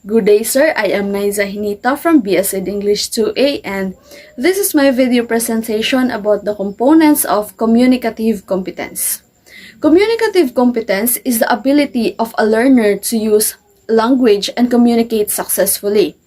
Good day, sir. I am Niza from B.BSED English.2A, and this is my video presentation about the components of communicative competence. Communicative competence is the ability of a learner to use language and communicate successfully.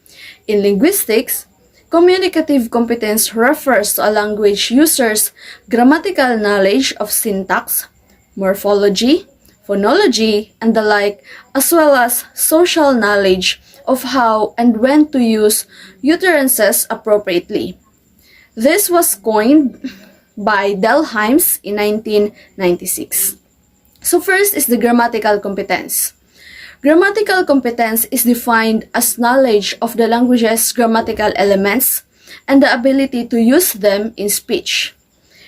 In linguistics, communicative competence refers to a language user's grammatical knowledge of syntax, morphology, phonology, and the like, as well as social knowledge of how and when to use utterances appropriately. This was coined by Delheims in 1996. So first is the grammatical competence. Grammatical competence is defined as knowledge of the language's grammatical elements and the ability to use them in speech.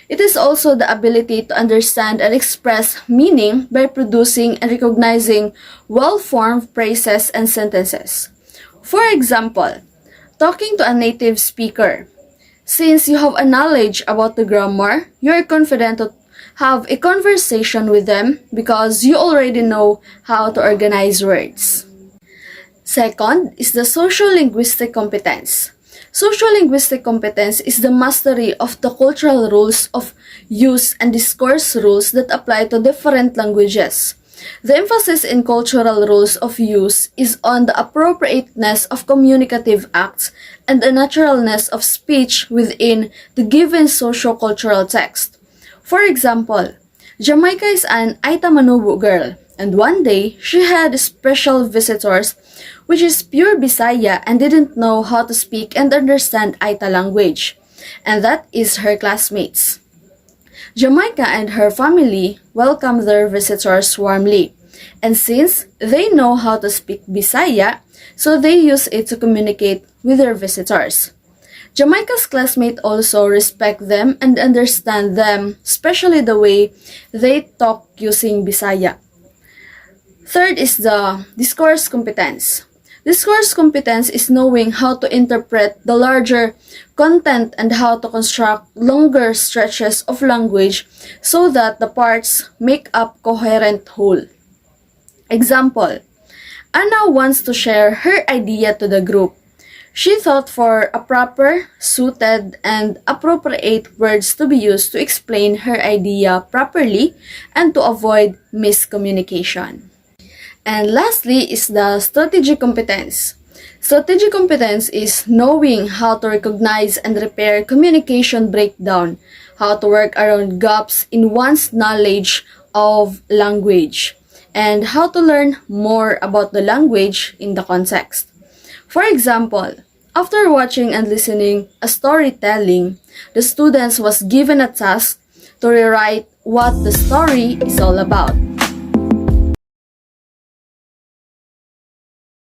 It is also the ability to understand and express meaning by producing and recognizing well-formed phrases and sentences. For example, talking to a native speaker. Since you have a knowledge about the grammar, you are confident to have a conversation with them because you already know how to organize words. Second is the social-linguistic competence. Social-linguistic competence is the mastery of the cultural rules of use and discourse rules that apply to different languages. The emphasis in cultural rules of use is on the appropriateness of communicative acts and the naturalness of speech within the given socio-cultural text. For example, Jamaica is an Aita Manubu girl, and one day she had special visitors which is pure Bisaya and didn't know how to speak and understand Aita language, and that is her classmates. Jamaica and her family welcome their visitors warmly, and since they know how to speak Bisaya, so they use it to communicate with their visitors. Jamaica's classmates also respect them and understand them, especially the way they talk using Bisaya. Third is the discourse competence. Discourse competence is knowing how to interpret the larger content and how to construct longer stretches of language so that the parts make up coherent whole. Example, Anna wants to share her idea to the group. She thought for a proper, suited, and appropriate words to be used to explain her idea properly and to avoid miscommunication. And lastly is the strategic competence. Strategic competence is knowing how to recognize and repair communication breakdown, how to work around gaps in one's knowledge of language, and how to learn more about the language in the context. For example, after watching and listening a storytelling, the students was given a task to rewrite what the story is all about.